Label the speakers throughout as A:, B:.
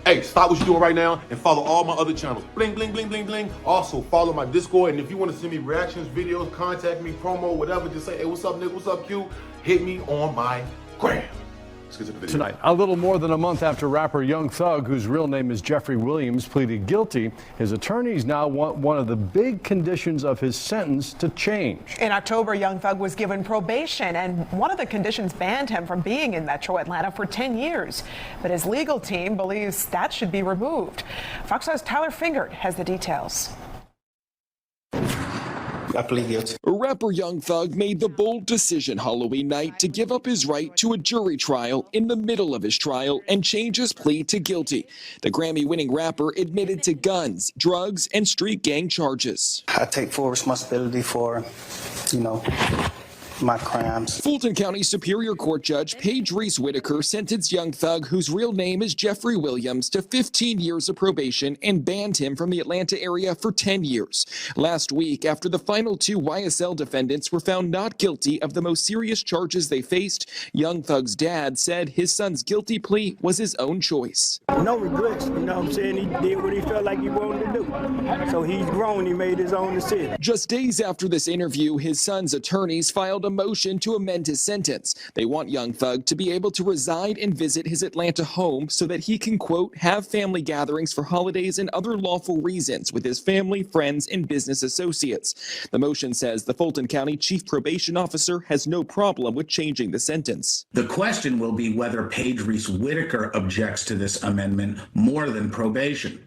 A: Hey, stop what you're doing right now and follow all my other channels. Bling, bling, bling, bling, bling. Also, follow my Discord. And if you want to send me reactions, videos, contact me, promo, whatever, just say, hey, what's up, Nick? What's up, Q? Hit me on my gram. Let's get to the video.
B: Tonight, a little more than a month after rapper Young Thug, whose real name is Jeffrey Williams, pleaded guilty, his attorneys now want one of the big conditions of his sentence to change.
C: In October, Young Thug was given probation, and one of the conditions banned him from being in Metro Atlanta for 10 years. But his legal team believes that should be removed. Fox News' Tyler Fingert has the details.
D: I plead guilty.
E: Rapper Young Thug made the bold decision Halloween night to give up his right to a jury trial in the middle of his trial and change his plea to guilty. The Grammy-winning rapper admitted to guns, drugs, and street gang charges.
D: I take full responsibility for, my crimes.
E: Fulton County Superior Court Judge Paige Reese Whitaker sentenced Young Thug, whose real name is Jeffrey Williams, to 15 years of probation and banned him from the Atlanta area for 10 years. Last week, after the final two YSL defendants were found not guilty of the most serious charges they faced, Young Thug's dad said his son's guilty plea was his own choice.
F: No regrets, you know what I'm saying? He did what he felt like he wanted to do. So he's grown, he made his own decision.
E: Just days after this interview, his son's attorneys filed a motion to amend his sentence. They want Young Thug to be able to reside and visit his Atlanta home so that he can, quote, have family gatherings for holidays and other lawful reasons with his family, friends, and business associates. The motion says the Fulton County Chief Probation Officer has no problem with changing the sentence.
G: The question will be whether Paige Reese Whitaker objects to this amendment more than probation.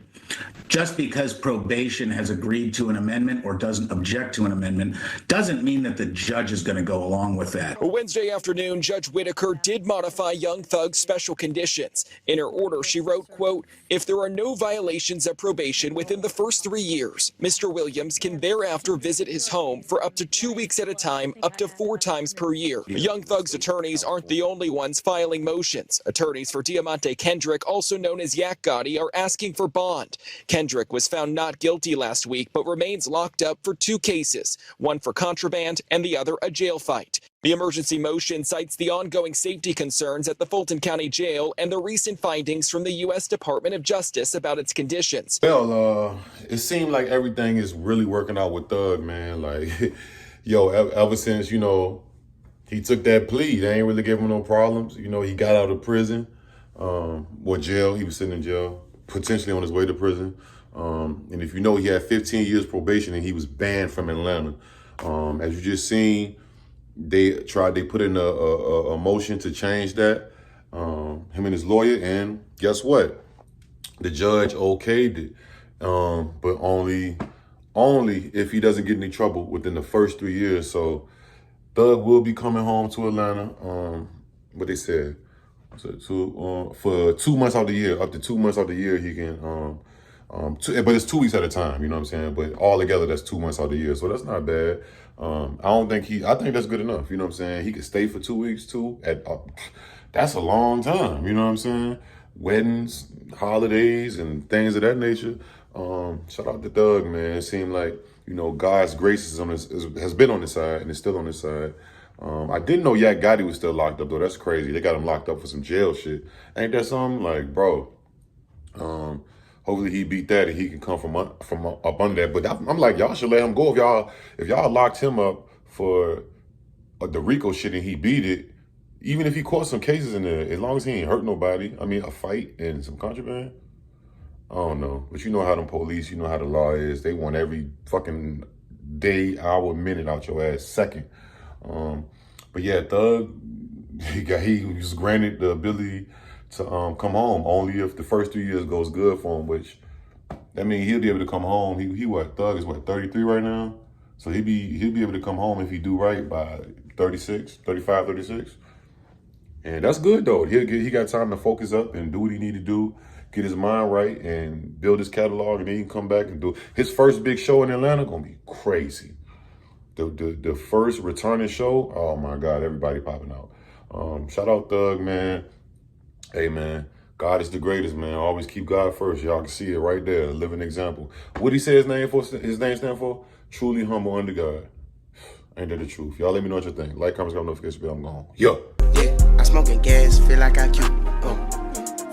G: Just because probation has agreed to an amendment or doesn't object to an amendment doesn't mean that the judge is going to go along with that.
E: Wednesday afternoon, Judge Whitaker did modify Young Thug's special conditions. In her order, she wrote, quote, if there are no violations of probation within the first 3 years, Mr. Williams can thereafter visit his home for up to 2 weeks at a time, up to 4 times per year. Young Thug's attorneys aren't the only ones filing motions. Attorneys for Diamante Kendrick, also known as Yak Gotti, are asking for bond. Kendrick was found not guilty last week, but remains locked up for 2 cases, one for contraband and the other a jail fight. The emergency motion cites the ongoing safety concerns at the Fulton County Jail and the recent findings from the U.S. Department of Justice about its conditions.
A: Well, it seemed like everything is really working out with Thug, man. Like, yo, ever since, he took that plea, they ain't really giving him no problems. He got out of prison, jail, he was sitting in jail, potentially on his way to prison. And if he had 15 years probation and he was banned from Atlanta. As you just seen, they put in a motion to change that, him and his lawyer, and guess what? The judge okayed it, but only if he doesn't get in any trouble within the first 3 years. So Thug will be coming home to Atlanta, what they said, for 2 months out of the year, up to 2 months out of the year he can, but it's 2 weeks at a time, you know what I'm saying? But all together, that's 2 months out of the year, so that's not bad. I think that's good enough, you know what I'm saying? He could stay for 2 weeks too. That's a long time, you know what I'm saying? Weddings, holidays, and things of that nature. Shout out to Thug, man. It seemed like, God's grace has been on his side and is still on his side. I didn't know Yak Gotti was still locked up, though. That's crazy. They got him locked up for some jail shit. Ain't that something? Like, bro, hopefully he beat that and he can come from up under that. But I'm like, y'all should let him go. If y'all locked him up for the RICO shit and he beat it, even if he caught some cases in there, as long as he ain't hurt nobody, a fight and some contraband, I don't know. But you know how them police, you know how the law is. They want every fucking day, hour, minute out your ass, second. But yeah, Thug, he was granted the ability to come home only if the first 3 years goes good for him, which, that means he'll be able to come home. Thug is 33 right now? So he'll be able to come home if he do right by 35, 36. And that's good though. He got time to focus up and do what he need to do, get his mind right and build his catalog, and then he can come back and do his first big show in Atlanta. Gonna be crazy. The first returning show, oh my God, everybody popping out. Shout out Thug, man. Hey man, God is the greatest, man. Always keep God first. Y'all can see it right there, a living example. What he say his name stand for? Truly humble under God. Ain't that the truth? Y'all let me know what you think. Like, comment, subscribe, notification bell. I'm gone. Yo.
D: Yeah, I smoking gas, feel like I cute.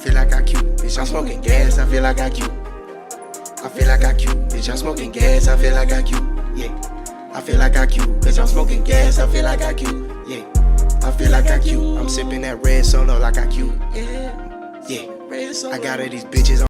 D: Feel like I cute.
H: bitch, I'm smoking gas, I feel like I cute. I feel like I cute, bitch, I'm smoking gas, I feel like I cute, yeah. I feel like I cute, bitch, I'm smoking gas, I feel like I cute, yeah. I feel like I cute, I'm sipping that red solo like I cute, yeah. I got all these bitches on